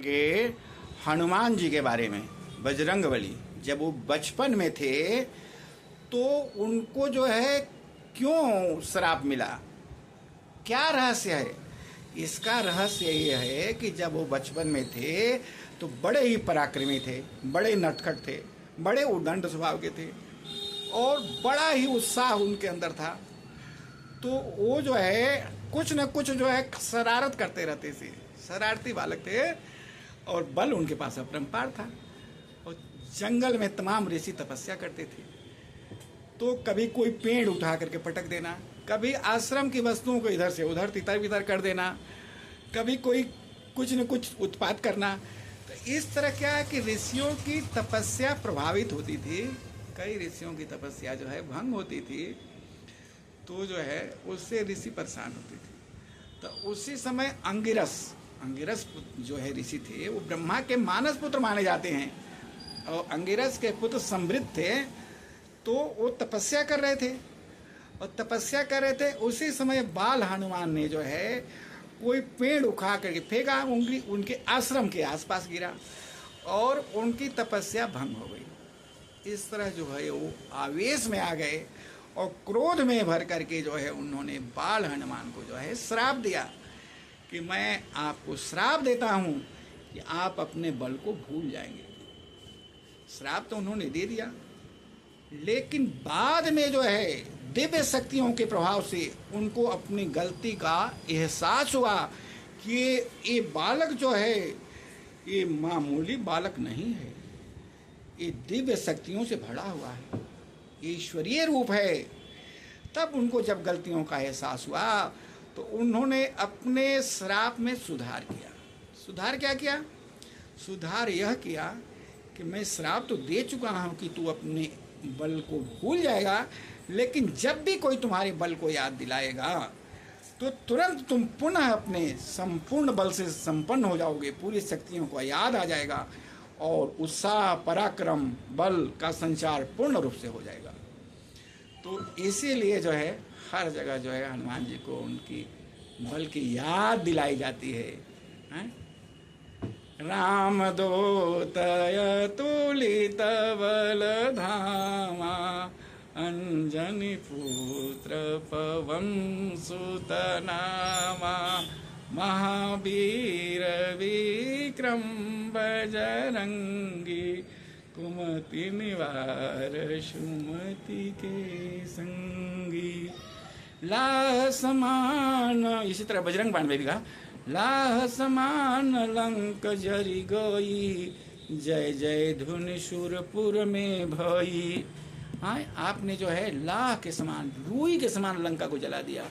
के हनुमान जी के बारे में। बजरंगबली जब वो बचपन में थे तो उनको जो है क्यों श्राप मिला, क्या रहस्य है? इसका रहस्य ये है कि जब वो बचपन में थे तो बड़े ही पराक्रमी थे, बड़े नटखट थे, बड़े उद्दंड स्वभाव के थे और बड़ा ही उत्साह उनके अंदर था। तो वो जो है कुछ न कुछ जो है शरारत करते रहते थे, शरारती बालक थे और बल उनके पास अपरंपार था। और जंगल में तमाम ऋषि तपस्या करते थे। तो कभी कोई पेड़ उठा करके पटक देना, कभी आश्रम की वस्तुओं को इधर से उधर तितर बितर कर देना, कभी कोई कुछ न कुछ उत्पात करना। तो इस तरह क्या है कि ऋषियों की तपस्या प्रभावित होती थी, कई ऋषियों की तपस्या जो है भंग होती थी। तो जो है उससे ऋषि परेशान होते थे। तो उसी समय अंगिरस जो है ऋषि थे, वो ब्रह्मा के मानस पुत्र माने जाते हैं और अंगिरस के पुत्र समृद्ध थे। तो वो तपस्या कर रहे थे और तपस्या कर रहे थे उसी समय बाल हनुमान ने जो है कोई पेड़ उठा करके फेंका, उंगली उनके आश्रम के आसपास गिरा और उनकी तपस्या भंग हो गई। इस तरह जो है वो आवेश में आ गए और क्रोध में भर करके जो है उन्होंने बाल हनुमान को जो है श्राप दिया कि मैं आपको श्राप देता हूं कि आप अपने बल को भूल जाएंगे। श्राप तो उन्होंने दे दिया, लेकिन बाद में जो है दिव्य शक्तियों के प्रभाव से उनको अपनी गलती का एहसास हुआ कि ये बालक जो है ये मामूली बालक नहीं है, ये दिव्य शक्तियों से भरा हुआ है, ईश्वरीय रूप है। तब उनको जब गलतियों का एहसास हुआ तो उन्होंने अपने श्राप में सुधार किया। सुधार क्या किया? सुधार यह किया कि मैं श्राप तो दे चुका हूं कि तू अपने बल को भूल जाएगा, लेकिन जब भी कोई तुम्हारे बल को याद दिलाएगा तो तुरंत तुम पुनः अपने संपूर्ण बल से संपन्न हो जाओगे, पूरी शक्तियों को याद आ जाएगा और उत्साह पराक्रम बल का संचार पूर्ण रूप से हो जाएगा। तो इसीलिए जो है हर जगह जो है हनुमान जी को उनकी बल की याद दिलाई जाती है, हैं? राम दूतय तुलित बल धामा अंजनी पुत्र पवन सुत नामा महावीर विक्रम बजरंगी कुमति निवार सुमति के संगी। लाह समान, इसी तरह बजरंग बाण में भी कहा, लाह समान लंक जरी गई, जय जय धुन सुरपुर में भई। हाँ, आपने जो है लाह के समान, रूई के समान लंका को जला दिया।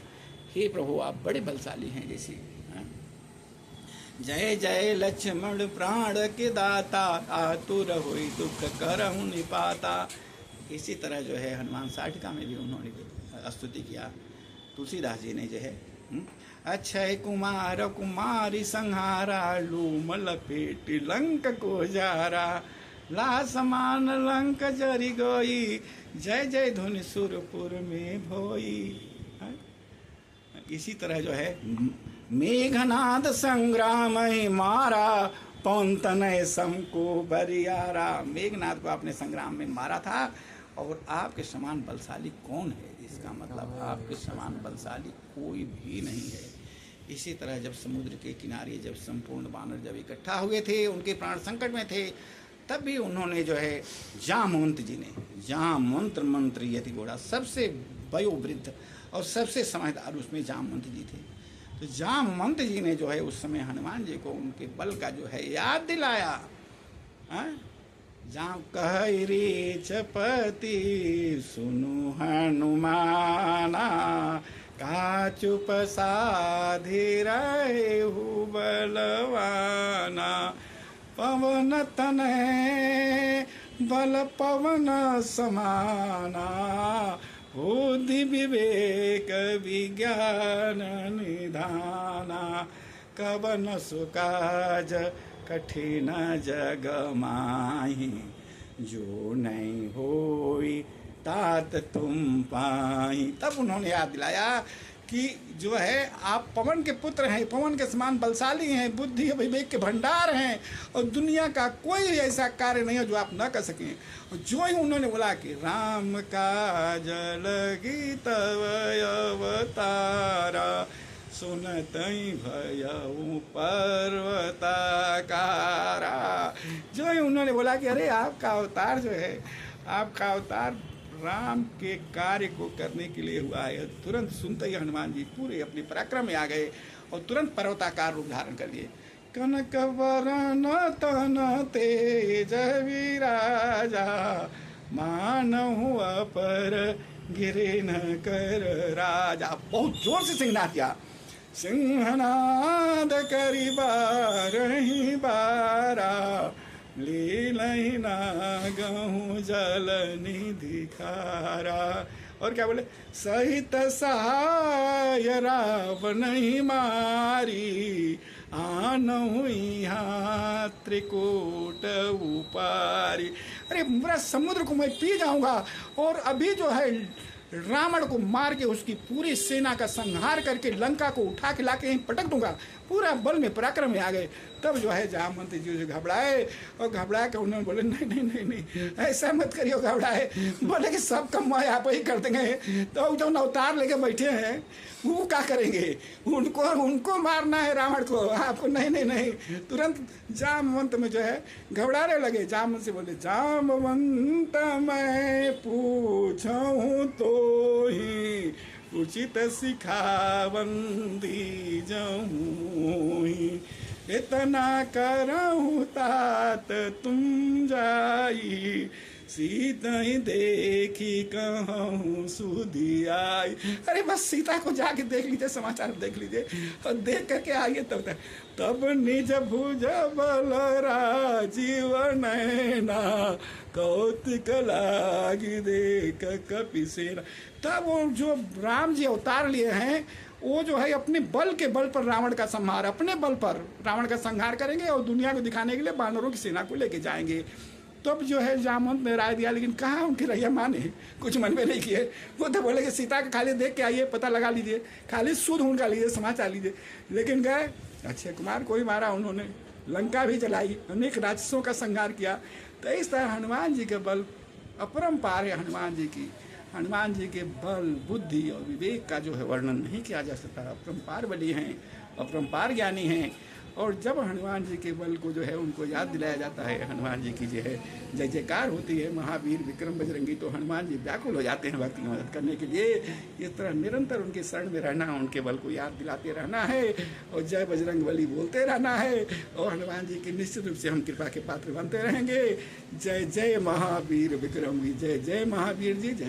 हे प्रभु, आप बड़े बलशाली हैं ऋषि। जय जय लक्ष्मण प्राण के दाता, आतुर होई दुख करहु निपाता। इसी तरह जो है हनुमान साटिका में भी उन्होंने स्तुति किया। तुलसीदास जी ने जो है अक्षय कुमार कुमारी संहारा, लूम लपेट लंक को जारा, ला समान लंक जरी गई, जय जय धुन सुरपुर में भोई। इसी तरह जो है मेघनाद संग्राम ही मारा, पवन तनय सम को बरियारा। मेघनाद को आपने संग्राम में मारा था और आपके समान बलशाली कौन है? इसका मतलब आपके समान बलशाली कोई भी नहीं है। इसी तरह जब समुद्र के किनारे जब संपूर्ण वानर जब इकट्ठा हुए थे, उनके प्राण संकट में थे, तब भी उन्होंने जो है जामवंत जी ने, जामवंत मंत्र यति घोड़ा, सबसे वयोवृद्ध और सबसे समझदार उसमें जामवंत जी थे। तो जामवंत जी ने जो है उस समय हनुमान जी को उनके बल का जो है याद दिलाया। जाम कह रे चपति सुनु हनुमाना, का चुप साधि रहु बलवाना, पवन तनय बल पवन समाना, बुद्धि विवेक विज्ञान निधाना, कवन सुकाज कठिन जग माही, जो नहीं होई तात तुम पाई। तब उन्होंने याद दिलाया कि जो है आप पवन के पुत्र हैं, पवन के समान बलशाली हैं, बुद्धि विवेक के भंडार हैं, और दुनिया का कोई ऐसा कार्य नहीं है जो आप न कर सकें। और जो ही उन्होंने बोला कि राम का जल गीत अवतारा, सुनतई भयऊ पर्वताकारा, जो ही उन्होंने बोला कि अरे आपका अवतार जो है, आपका अवतार राम के कार्य को करने के लिए हुआ है। तुरंत सुनते ही हनुमान जी पूरे अपने पराक्रम में आ गए और तुरंत पर्वताकार रूप धारण कर लिए। कनक वरण तन तेज विराजा, मानहु अपर गिरे न कर राजा। बहुत जोर से सिंहनाद किया। सिंहनाद करी बारही बारा, लीलहि नागहु जल निधि खारा। और क्या बोले, सहित सहाय रावण ही मारी, आनहु यहाँ त्रिकूट उपारी। अरे पूरा समुद्र को मैं पी जाऊंगा और अभी जो है रावण को मार के उसकी पूरी सेना का संहार करके लंका को उठा के लाके यहीं पटक दूंगा। पूरा बल में पराक्रम में आ गए। तब जो है जामवंत जी घबराए और घबरा के उन्होंने बोले नहीं नहीं नहीं नहीं ऐसा मत करियो, घबराए। बोले कि सब कम आप ही कर देंगे। तो जो अवतार लेके बैठे हैं वो क्या करेंगे, उनको मारना है रावण को, आपको नहीं नहीं नहीं। तुरंत जामवंत में जो है घबराने लगे। जामवंत से बोले, जामवंत मैं पूछूं तो ही, उचित सिखावंदी जाऊं, इतना करहूँ तात तुम जाई, सीता ही देखी कहूँ सुधी आई। अरे बस सीता को जाके देख लीजिए, समाचार देख लीजिए और देख करके आइए तब निज भुज बल राजीव नैना, कौतिक लागी देख कपिसेना। तब वो जो राम जी अवतार लिए हैं वो जो है अपने बल के बल पर रावण का संहार, अपने बल पर रावण का संहार करेंगे और दुनिया को दिखाने के लिए वानरों की सेना को लेके जाएंगे। तब जो है जामवंत ने राय दिया, लेकिन कहाँ उनके रैया माने, कुछ मन में नहीं किए। वो तो बोले कि सीता का खाली देख के आइए, पता लगा लीजिए, खाली सुध उनका लीजिए, समाचार लीजिए। लेकिन गए, अक्षय कुमार को ही मारा उन्होंने, लंका भी जलाई, अनेक राक्षसों का संहार किया। तो इस तरह हनुमान जी के बल अपरंपार है। हनुमान जी के बल, बुद्धि और विवेक का जो है वर्णन नहीं किया जा सकता। अपरंपार बली हैं, अपरंपार ज्ञानी हैं। और जब हनुमान जी के बल को जो है उनको याद दिलाया जाता है, हनुमान जी की जो है जय जयकार होती है, महावीर विक्रम बजरंगी, तो हनुमान जी व्याकुल हो जाते हैं भक्ति की मदद करने के लिए। इस तरह निरंतर उनके शरण में रहना, उनके बल को याद दिलाते रहना है और जय बजरंग बली बोलते रहना है। और हनुमान जी की निश्चित रूप से हम कृपा के पात्र बनते रहेंगे। जय जय महावीर विक्रम, जय जय महावीर जी। जय